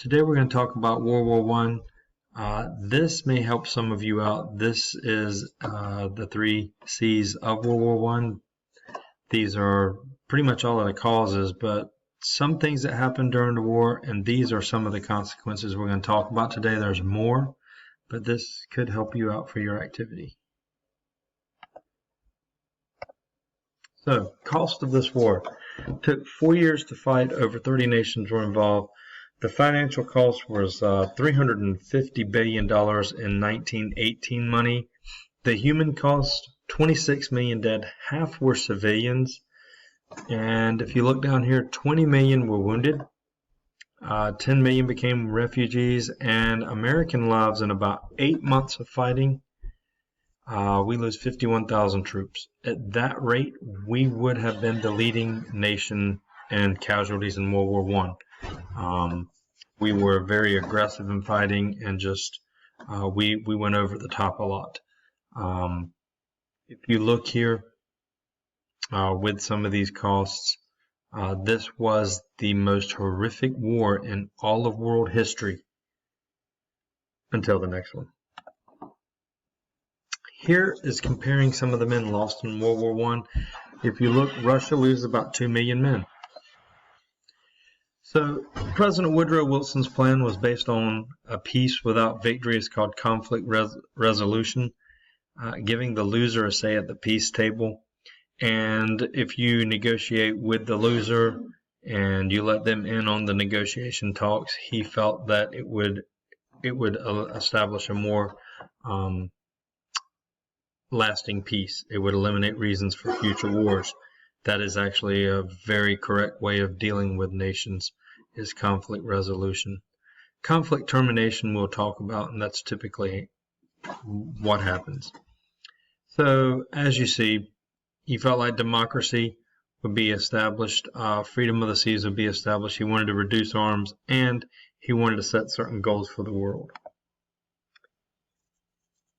Today we're going to talk about World War One. This may help some of you out. This is the 3 C's of World War One. These are pretty much all of the causes, but some things that happened during the war, and these are some of the consequences we're going to talk about today. There's more, but this could help you out for your activity. So, cost of this war. It took 4 years to fight. Over 30 nations were involved. The financial cost was $350 billion in 1918 money. The human cost, 26 million dead. Half were civilians. And if you look down here, 20 million were wounded. 10 million became refugees. And American lives in about 8 months of fighting, we lose 51,000 troops. At that rate, we would have been the leading nation in casualties in World War One. We were very aggressive in fighting, and just we went over the top a lot. If you look here with some of these costs, this was the most horrific war in all of world history until the next one. Here is comparing some of the men lost in World War One. If you look, Russia loses about 2 million men. So President Woodrow Wilson's plan was based on a peace without victory. It's called conflict resolution, giving the loser a say at the peace table. And if you negotiate with the loser and you let them in on the negotiation talks, he felt that it would establish a more lasting peace. It would eliminate reasons for future wars. That is actually a very correct way of dealing with nations, is conflict resolution. Conflict termination we'll talk about, and that's typically what happens. So as you see, he felt like democracy would be established, freedom of the seas would be established. He wanted to reduce arms, and he wanted to set certain goals for the world.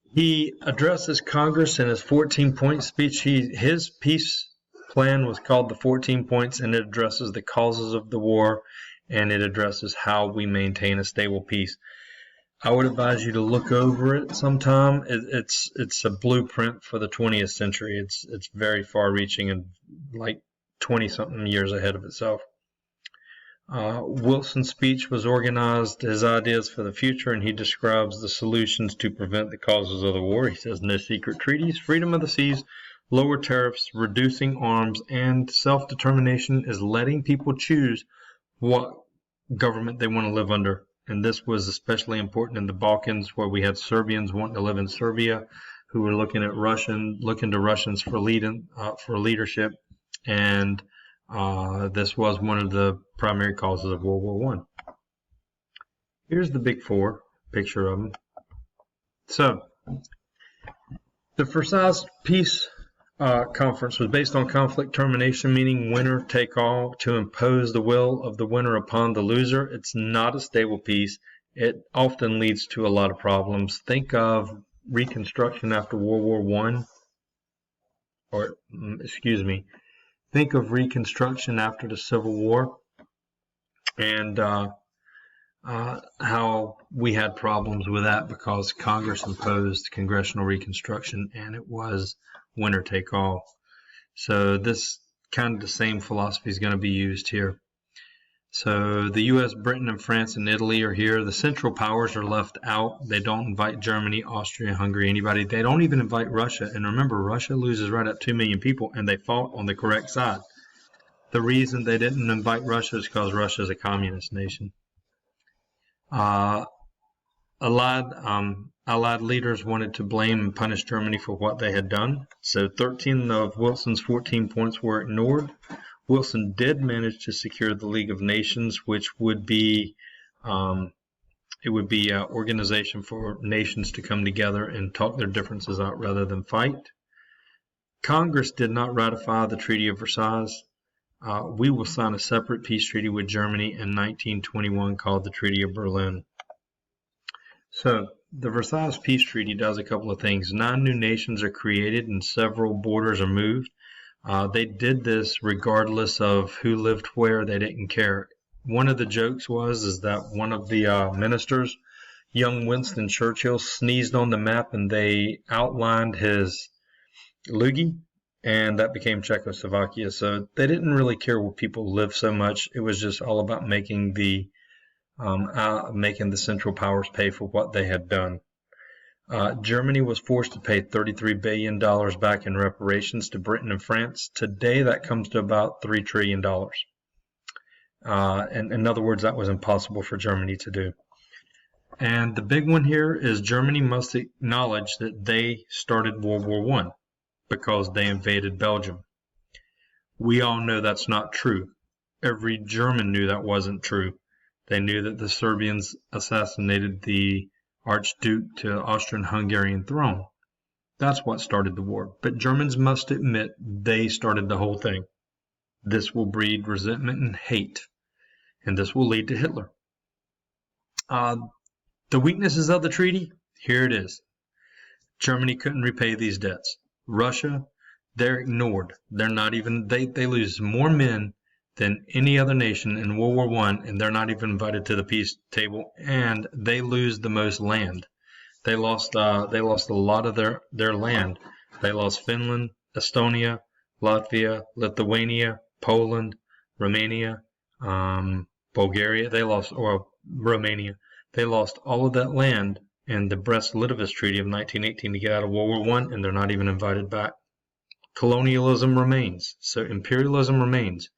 He addresses Congress in his 14-point speech. His peace plan was called the 14 points, and it addresses the causes of the war, and it addresses how we maintain a stable peace. I would advise you to look over it sometime. It's a blueprint for the 20th century. It's very far-reaching and like 20-something years ahead of itself. Wilson's speech was organized, his ideas for the future, and he describes the solutions to prevent the causes of the war. He says no secret treaties, freedom of the seas, lower tariffs, reducing arms, and self-determination is letting people choose what government they want to live under. And this was especially important in the Balkans, where we had Serbians wanting to live in Serbia, who were looking to Russians for leadership, and this was one of the primary causes of World War One. Here's the Big Four, picture of them. So, the Versailles Peace Conference was based on conflict termination, meaning winner take all, to impose the will of the winner upon the loser. It's not a stable peace. It often leads to a lot of problems. Think of Reconstruction after World War One, think of Reconstruction after the Civil War, and how we had problems with that because Congress imposed congressional Reconstruction, and it was winner take all. So this kind of the same philosophy is going to be used here. So the US, Britain, and France and Italy are here. The Central Powers are left out. They don't invite Germany, Austria, Hungary, anybody. They don't even invite Russia. And remember, Russia loses right at 2 million people, and they fought on the correct side. The reason they didn't invite Russia is because Russia is a communist nation. Allied leaders wanted to blame and punish Germany for what they had done. So 13 of Wilson's 14 points were ignored. Wilson did manage to secure the League of Nations, which would be an organization for nations to come together and talk their differences out rather than fight. Congress did not ratify the Treaty of Versailles. We will sign a separate peace treaty with Germany in 1921 called the Treaty of Berlin. So the Versailles Peace Treaty does a couple of things. 9 new nations are created and several borders are moved. They did this regardless of who lived where. They didn't care. one of the jokes is that one of the ministers, young Winston Churchill, sneezed on the map and they outlined his loogie, and that became Czechoslovakia. So they didn't really care where people lived so much. It was just all about making the Central Powers pay for what they had done. Germany was forced to pay $33 billion back in reparations to Britain and France. Today, that comes to about $3 trillion. And in other words, that was impossible for Germany to do. And the big one here is Germany must acknowledge that they started World War I because they invaded Belgium. We all know that's not true. Every German knew that wasn't true. They knew that the Serbians assassinated the Archduke to the Austrian-Hungarian throne. That's what started the war. But Germans must admit they started the whole thing. This will breed resentment and hate, and this will lead to Hitler. The weaknesses of the treaty, here it is. Germany couldn't repay these debts. Russia, they're ignored. They're not even, they lose more men than any other nation in World War I, and they're not even invited to the peace table, and they lose the most land. They lost a lot of their land. They lost Finland, Estonia, Latvia, Lithuania, Poland, Romania, Bulgaria. Romania. They lost all of that land in the Brest-Litovsk Treaty of 1918 to get out of World War I, and they're not even invited back. Colonialism remains, so imperialism remains.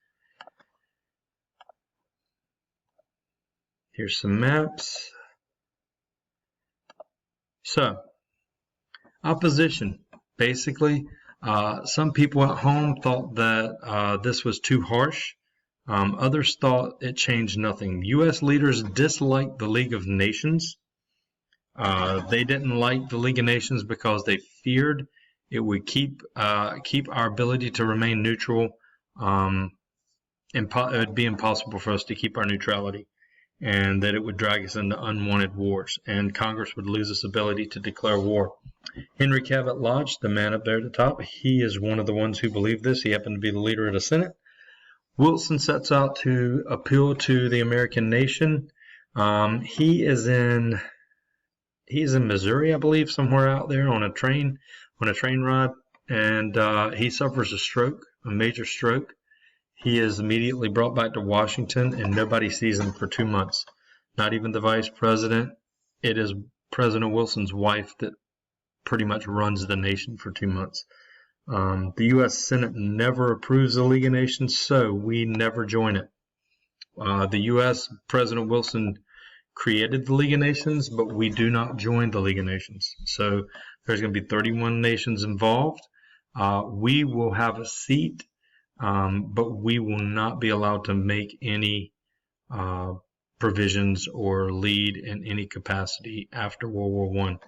Here's some maps. So, opposition. Basically, some people at home thought that this was too harsh. Others thought it changed nothing. U.S. leaders disliked the League of Nations. They didn't like the League of Nations because they feared it would keep our ability to remain neutral. It would be impossible for us to keep our neutrality, and that it would drag us into unwanted wars, and Congress would lose its ability to declare war. Henry Cabot Lodge, the man up there at the top, he is one of the ones who believed this. He happened to be the leader of the Senate. Wilson sets out to appeal to the American nation. He's in Missouri, I believe, somewhere out there on a train ride, and he suffers a major stroke. He is immediately brought back to Washington, and nobody sees him for 2 months. Not even the vice president. It is President Wilson's wife that pretty much runs the nation for 2 months. The U.S. Senate never approves the League of Nations, so we never join it. The U.S. President Wilson created the League of Nations, but we do not join the League of Nations. So there's going to be 31 nations involved. We will have a seat, but we will not be allowed to make any provisions or lead in any capacity after World War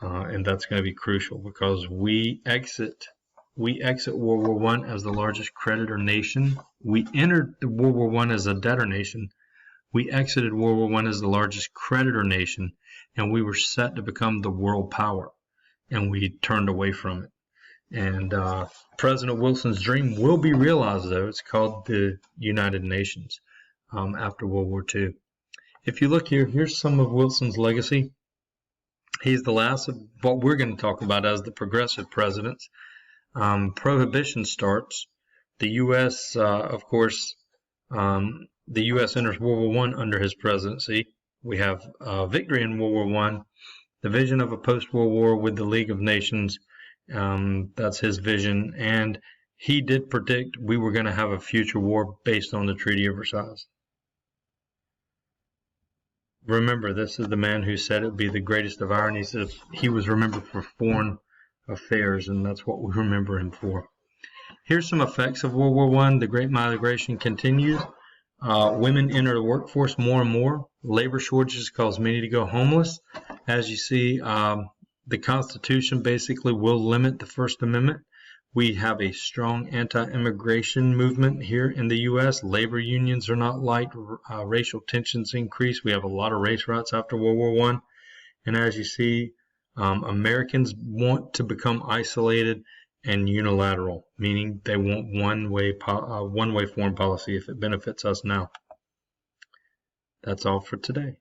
I. And that's going to be crucial because we exit World War I as the largest creditor nation. We entered the World War I as a debtor nation. We exited World War I as the largest creditor nation, and we were set to become the world power, and we turned away from it. And President Wilson's dream will be realized, though. It's called the United Nations after World War II. If you look here, here's some of Wilson's legacy. He's the last of what we're going to talk about as the progressive presidents. Prohibition starts. The U.S., of course, the U.S. enters World War I under his presidency. We have victory in World War I, the vision of a post-World War with the League of Nations. That's his vision, and he did predict we were going to have a future war based on the Treaty of Versailles. Remember, this is the man who said it would be the greatest of ironies if he was remembered for foreign affairs, and that's what we remember him for. Here's some effects of World War I. The Great Migration continues. Women enter the workforce more and more. Labor shortages cause many to go homeless. As you see, the Constitution basically will limit the First Amendment. We have a strong anti-immigration movement here in the U.S. Labor unions are not liked. Racial tensions increase. We have a lot of race riots after World War I. And as you see, Americans want to become isolated and unilateral, meaning they want one-way foreign policy if it benefits us now. That's all for today.